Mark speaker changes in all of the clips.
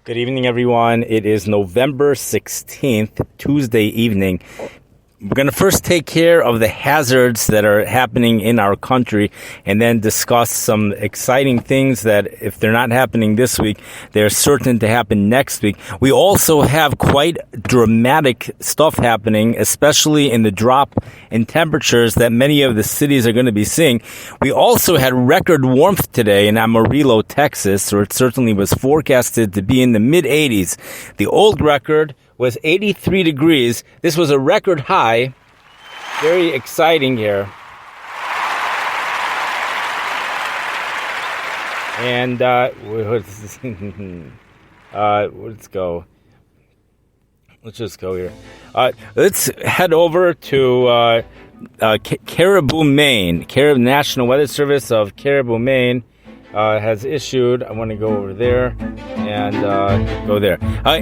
Speaker 1: Good evening, everyone. It is November 16th, Tuesday evening. We're going to first take care of the hazards that are happening in our country and then discuss some exciting things that, if they're not happening this week, they're certain to happen next week. We also have quite dramatic stuff happening, especially in the drop in temperatures that many of the cities are going to be seeing. We also had record warmth today in Amarillo, Texas, or it certainly was forecasted to be in the mid-80s. The old record was 83 degrees. This was a record high. Very exciting here. And let's go. Let's just go here. Let's head over to Caribou, Maine. National Weather Service of Caribou, Maine has issued. I want to go over there and go there.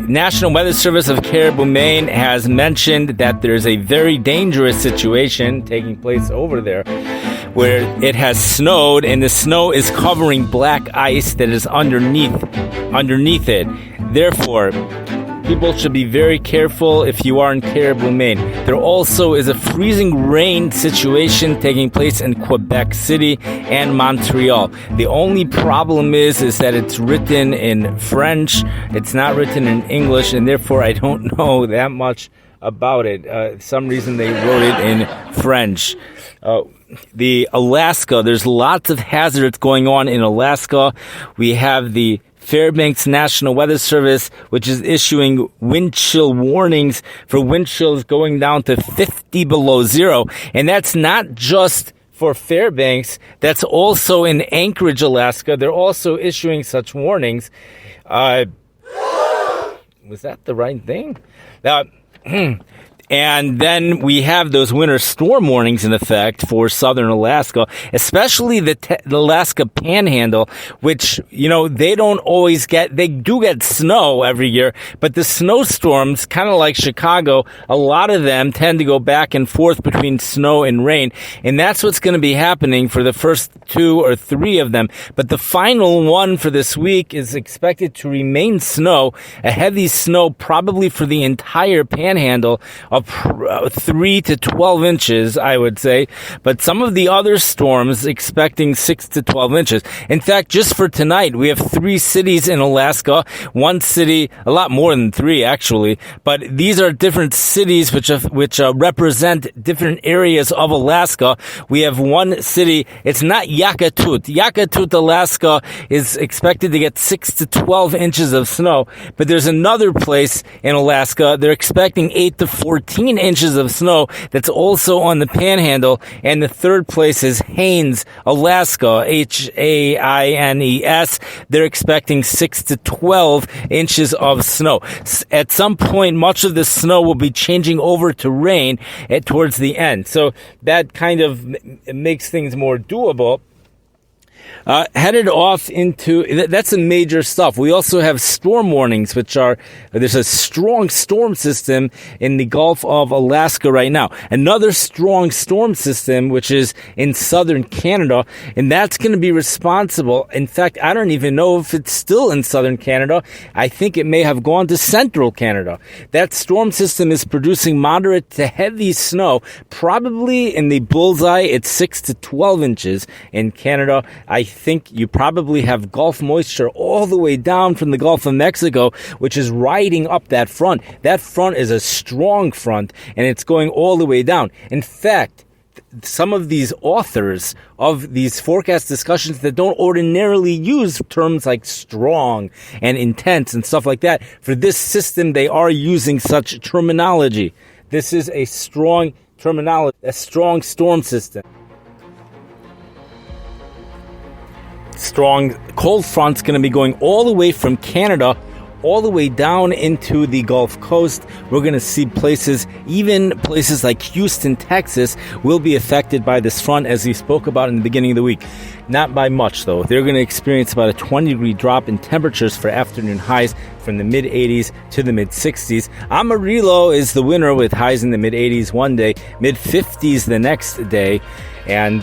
Speaker 1: National Weather Service of Caribou, Maine has mentioned that there's a very dangerous situation taking place over there where it has snowed and the snow is covering black ice that is underneath it. Therefore, people should be very careful if you are in Caribou, Maine. There also is a freezing rain situation taking place in Quebec City and Montreal. The only problem is that it's written in French. It's not written in English, and therefore I don't know that much about it. For some reason they wrote it in French. The Alaska, there's lots of hazards going on in Alaska. We have the Fairbanks National Weather Service, which is issuing wind chill warnings for wind chills going down to 50 below zero. And that's not just for Fairbanks. That's also in Anchorage, Alaska. They're also issuing such warnings. Was that the right thing? And then we have those winter storm warnings in effect for southern Alaska, especially the Alaska Panhandle, which, they don't always they do get snow every year, but the snowstorms, kind of like Chicago, a lot of them tend to go back and forth between snow and rain. And that's what's going to be happening for the first 2 or 3 of them. But the final one for this week is expected to remain snow, a heavy snow probably for the entire Panhandle of 3 to 12 inches, I would say. But some of the other storms expecting 6 to 12 inches. In fact, just for tonight, we have 3 cities in Alaska. One city, a lot more than 3 actually, but these are different cities which represent different areas of Alaska. We have one city, it's not Yakutut. Yakutut, Alaska is expected to get 6 to 12 inches of snow, but there's another place in Alaska, they're expecting 8 to 14 inches of snow that's also on the Panhandle. And the third place is Haines, Alaska, Haines. They're expecting 6 to 12 inches of snow. At some point, much of the snow will be changing over to rain towards the end. So that kind of makes things more doable. Headed off into, that's some major stuff. We also have storm warnings, there's a strong storm system in the Gulf of Alaska right now. Another strong storm system, which is in southern Canada, and that's going to be responsible. In fact, I don't even know if it's still in southern Canada. I think it may have gone to central Canada. That storm system is producing moderate to heavy snow, probably in the bullseye, it's 6 to 12 inches in Canada. I think you probably have Gulf moisture all the way down from the Gulf of Mexico, which is riding up that front. That front is a strong front, and it's going all the way down. In fact, some of these authors of these forecast discussions that don't ordinarily use terms like strong and intense and stuff like that, for this system, they are using such terminology. This is a strong terminology, a strong storm system. Strong cold front's going to be going all the way from Canada all the way down into the Gulf Coast. We're going to see even places like Houston, Texas, will be affected by this front, as we spoke about in the beginning of the week. Not by much, though. They're going to experience about a 20-degree drop in temperatures for afternoon highs from the mid-80s to the mid-60s. Amarillo is the winner with highs in the mid-80s one day, mid-50s the next day. And,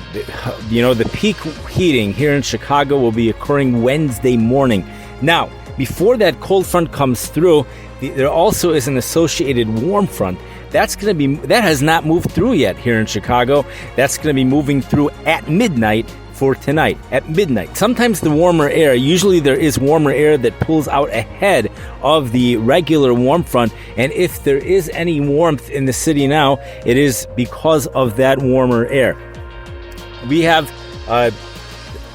Speaker 1: the peak heating here in Chicago will be occurring Wednesday morning. Now, before that cold front comes through, there also is an associated warm front. That has not moved through yet here in Chicago. That's going to be moving through at midnight for tonight, at midnight. Sometimes the warmer air, usually there is warmer air that pulls out ahead of the regular warm front, and if there is any warmth in the city now, it is because of that warmer air. We have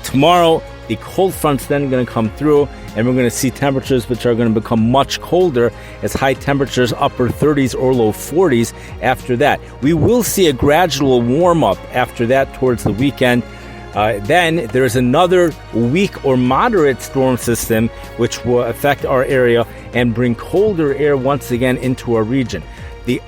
Speaker 1: tomorrow, the cold front's then going to come through, and we're going to see temperatures which are going to become much colder as high temperatures, upper 30s or low 40s after that. We will see a gradual warm-up after that towards the weekend. Then there's another weak or moderate storm system which will affect our area and bring colder air once again into our region. The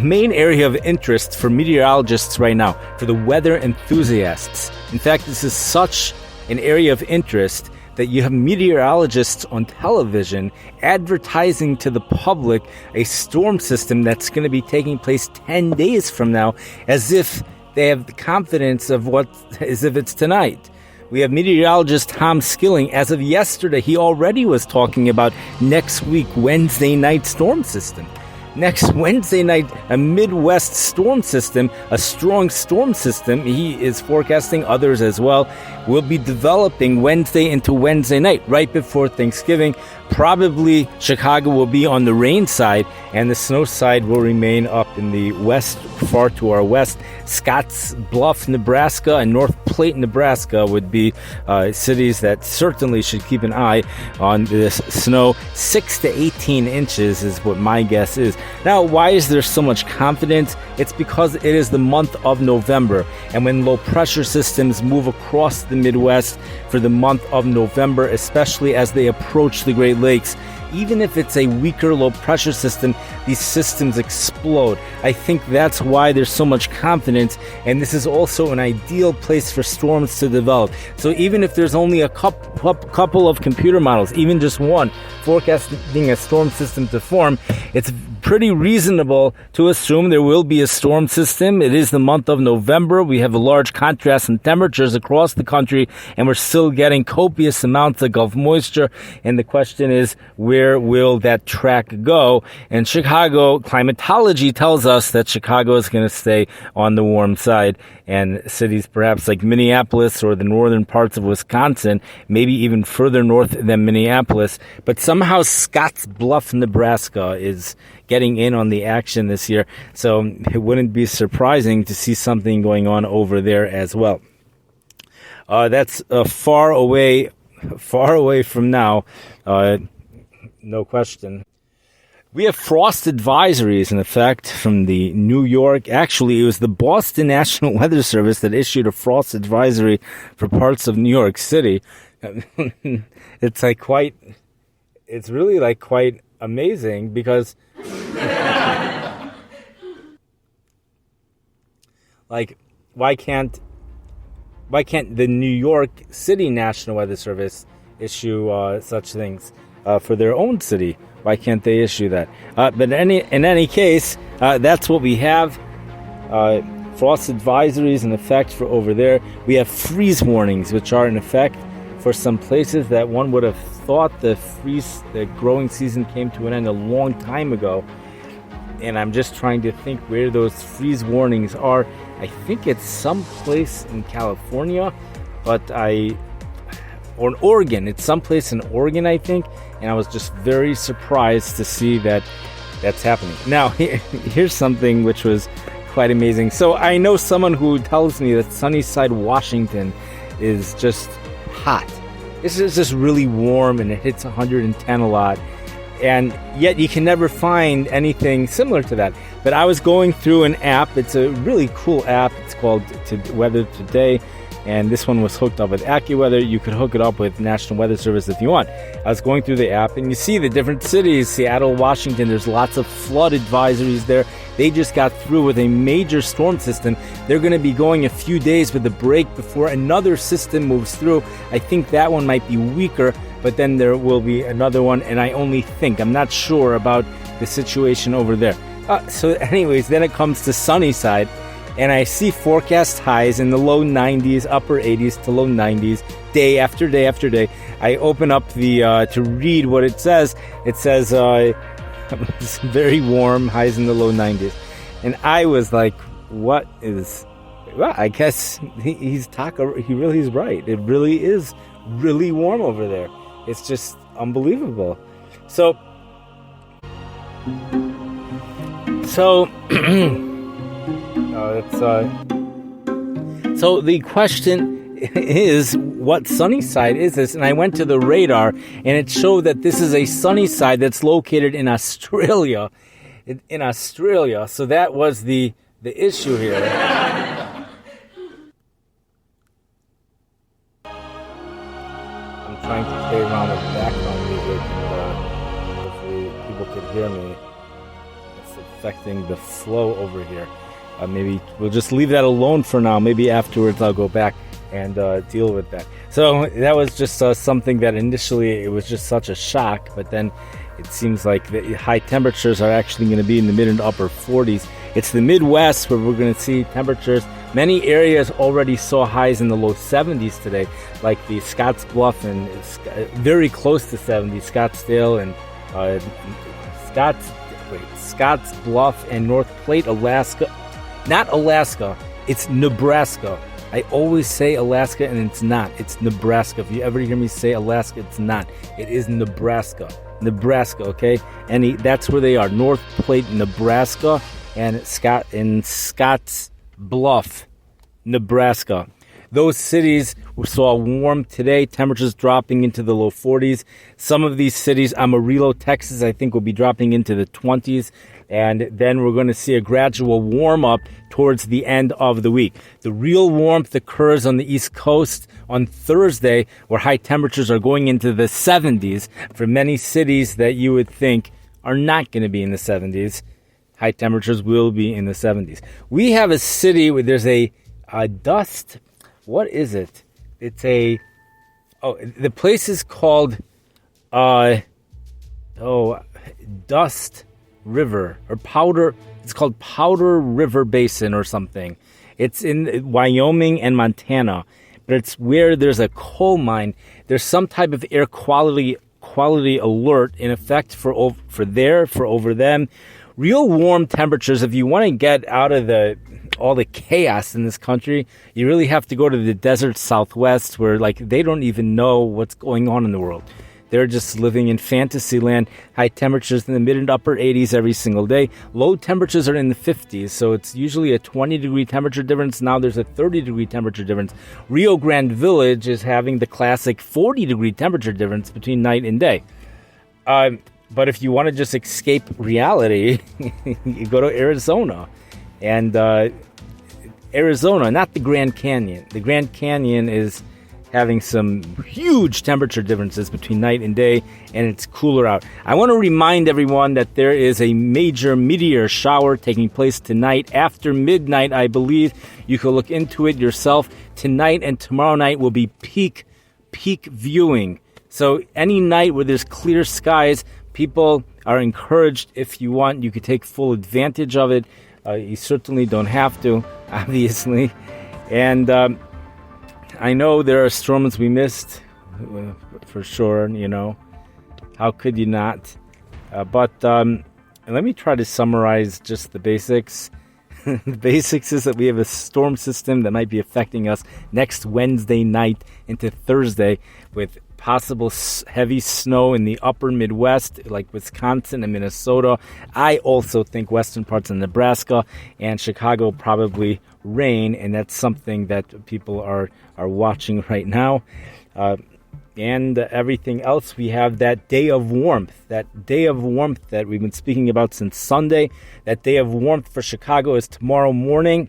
Speaker 1: main area of interest for meteorologists right now, for the weather enthusiasts, in fact, this is such an area of interest that you have meteorologists on television advertising to the public a storm system that's going to be taking place 10 days from now, as if they have the confidence as if it's tonight. We have meteorologist Tom Skilling. As of yesterday, he already was talking about next week, Wednesday night storm system. Next Wednesday night, a Midwest storm system, a strong storm system, he is forecasting, others as well, will be developing Wednesday into Wednesday night, right before Thanksgiving. Probably Chicago will be on the rain side, and the snow side will remain up in the west, far to our west. Scotts Bluff, Nebraska, and North Platte, Nebraska would be cities that certainly should keep an eye on this snow. 6 to 18 inches is what my guess is. Now, why is there so much confidence? It's because it is the month of November, and when low pressure systems move across the Midwest for the month of November, especially as they approach the Great Lakes, even if it's a weaker low pressure system, these systems explode. I think that's why there's so much confidence, and this is also an ideal place for storms to develop. So even if there's only a couple of computer models, even just one, forecasting a storm system to form, it's pretty reasonable to assume there will be a storm system. It is the month of November. We have a large contrast in temperatures across the country, and we're still getting copious amounts of Gulf moisture. And the question is, where will that track go? And Chicago climatology tells us that Chicago is going to stay on the warm side, and cities perhaps like Minneapolis or the northern parts of Wisconsin, maybe even further north than Minneapolis. But somehow Scotts Bluff, Nebraska is getting in on the action this year. So it wouldn't be surprising to see something going on over there as well. That's far away from now. No question. We have frost advisories in effect from the New York. Actually, it was the Boston National Weather Service that issued a frost advisory for parts of New York City. It's really quite amazing because why can't the New York City National Weather Service issue such things for their own city? Why can't they issue that? But in any case, that's what we have. Frost advisories in effect for over there. We have freeze warnings, which are in effect for some places that one would have thought the growing season came to an end a long time ago. And I'm just trying to think where those freeze warnings are. I think it's someplace in California, or in Oregon. It's someplace in Oregon, I think. And I was just very surprised to see that that's happening. Now, here's something which was quite amazing. So I know someone who tells me that Sunnyside, Washington is just hot. This is just really warm and it hits 110 a lot. And yet you can never find anything similar to that. But I was going through an app. It's a really cool app. It's called Weather Today. And this one was hooked up with AccuWeather. You could hook it up with National Weather Service if you want. I was going through the app, and you see the different cities. Seattle, Washington, there's lots of flood advisories there. They just got through with a major storm system. They're going to be going a few days with a break before another system moves through. I think that one might be weaker, but then there will be another one, and I'm not sure about the situation over there. So anyways, then it comes to Sunnyside. and I see forecast highs in the low 90s, upper 80s to low 90s, day after day after day. I open up the to read what it says. It says it's very warm, highs in the low 90s, and I was like, "What is?" Well, I guess he really is right. It really is really warm over there. It's just unbelievable. So so the question is, what sunny side is this? And I went to the radar, and it showed that this is a sunny side that's located in Australia. In Australia, so that was the issue here. I'm trying to play around with background music, and hopefully people can hear me. It's affecting the flow over here. Maybe we'll just leave that alone for now. Maybe afterwards I'll go back and deal with that. So that was just something that initially it was just such a shock, but then it seems like the high temperatures are actually going to be in the mid and upper 40s. It's the Midwest where we're going to see temperatures. Many areas already saw highs in the low 70s today, like the Scotts Bluff and very close to 70, Scottsdale and Scotts Bluff and North Platte, Alaska. Not Alaska, it's Nebraska. I always say Alaska, and it's not. It's Nebraska. If you ever hear me say Alaska, it's not. It is Nebraska. Nebraska, okay? And that's where they are. North Platte, Nebraska, and Scotts Bluff, Nebraska. Those cities saw warm today, temperatures dropping into the low 40s. Some of these cities, Amarillo, Texas, I think will be dropping into the 20s. And then we're going to see a gradual warm-up towards the end of the week. The real warmth occurs on the East Coast on Thursday, where high temperatures are going into the 70s. For many cities that you would think are not going to be in the 70s, high temperatures will be in the 70s. We have a city where there's a dust. What is it? The place is called Dust River or Powder. It's called Powder River Basin or something. It's in Wyoming and Montana, but it's where there's a coal mine. There's some type of air quality alert in effect for over them. Real warm temperatures. If you want to get out of all the chaos in this country, you really have to go to the desert Southwest, where they don't even know what's going on in the world. They're just living in fantasy land. High temperatures in the mid and upper 80s every single day. Low temperatures are in the 50s, so it's usually a 20-degree temperature difference. Now there's a 30-degree temperature difference. Rio Grande Village is having the classic 40-degree temperature difference between night and day. But if you want to just escape reality, you go to Arizona. And Arizona, not the Grand Canyon. The Grand Canyon is having some huge temperature differences between night and day, and it's cooler out. I want to remind everyone that there is a major meteor shower taking place tonight after midnight, I believe. You can look into it yourself. Tonight and tomorrow night will be peak viewing. So any night where there's clear skies, people are encouraged. If you want, you could take full advantage of it. You certainly don't have to, obviously. And I know there are storms we missed, for sure, How could you not? But let me try to summarize just the basics. The basics is that we have a storm system that might be affecting us next Wednesday night into Thursday, with possible heavy snow in the upper Midwest, like Wisconsin and Minnesota. I also think western parts of Nebraska and Chicago probably rain, and that's something that people are watching right now. And everything else, we have that day of warmth that we've been speaking about since Sunday. That day of warmth for Chicago is tomorrow morning.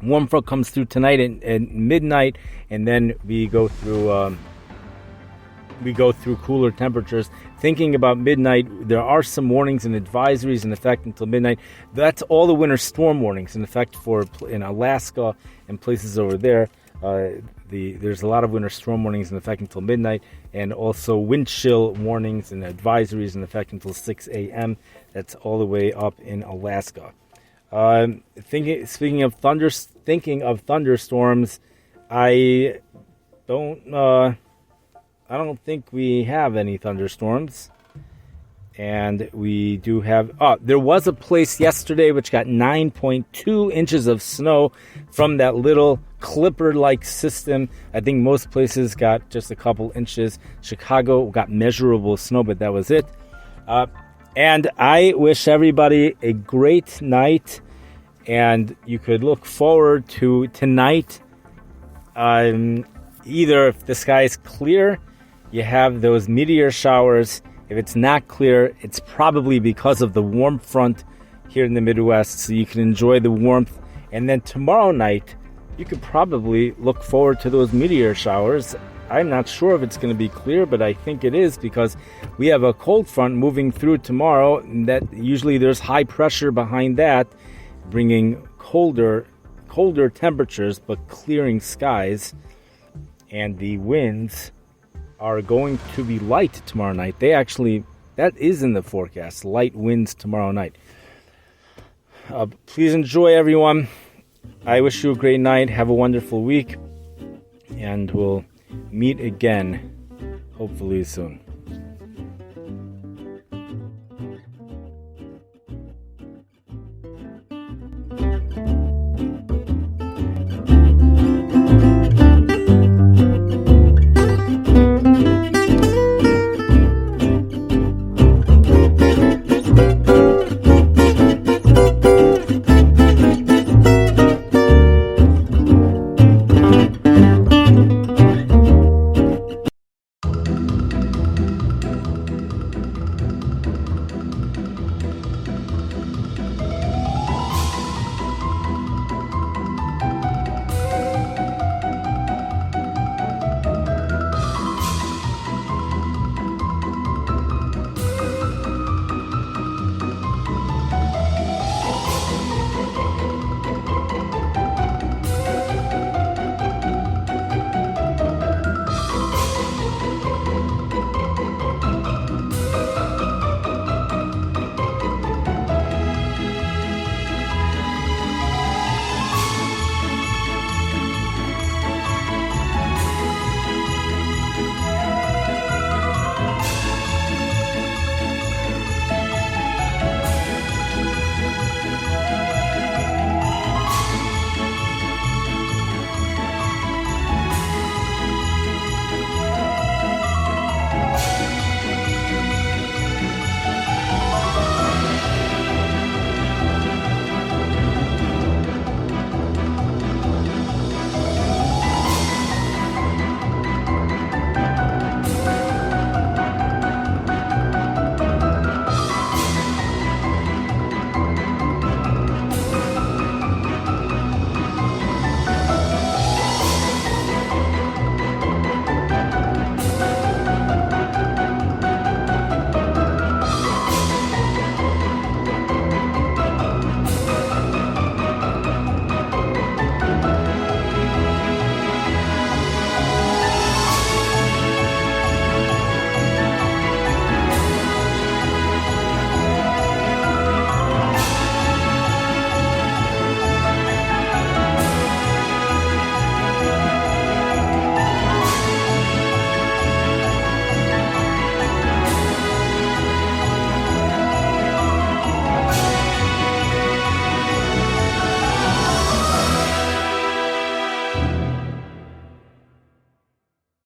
Speaker 1: Warm front comes through tonight at midnight, and then we go through cooler temperatures. Thinking about midnight, there are some warnings and advisories in effect until midnight. That's all the winter storm warnings in effect in Alaska and places over there. There's a lot of winter storm warnings in effect until midnight, and also wind chill warnings and advisories in effect until 6 a.m. That's all the way up in Alaska. Speaking of thunderstorms, I don't think we have any thunderstorms. And we do have... there was a place yesterday which got 9.2 inches of snow from that little clipper-like system. I think most places got just a couple inches. Chicago got measurable snow, but that was it. And I wish everybody a great night. And you could look forward to tonight. Either if the sky is clear, you have those meteor showers. If it's not clear, it's probably because of the warm front here in the Midwest, so you can enjoy the warmth. And then tomorrow night, you could probably look forward to those meteor showers. I'm not sure if it's going to be clear, but I think it is because we have a cold front moving through tomorrow. And that usually there's high pressure behind that, bringing colder temperatures, but clearing skies. And the winds are going to be light tomorrow night. That is in the forecast, light winds tomorrow night. Please enjoy, everyone. I wish you a great night. Have a wonderful week. And we'll meet again, hopefully soon.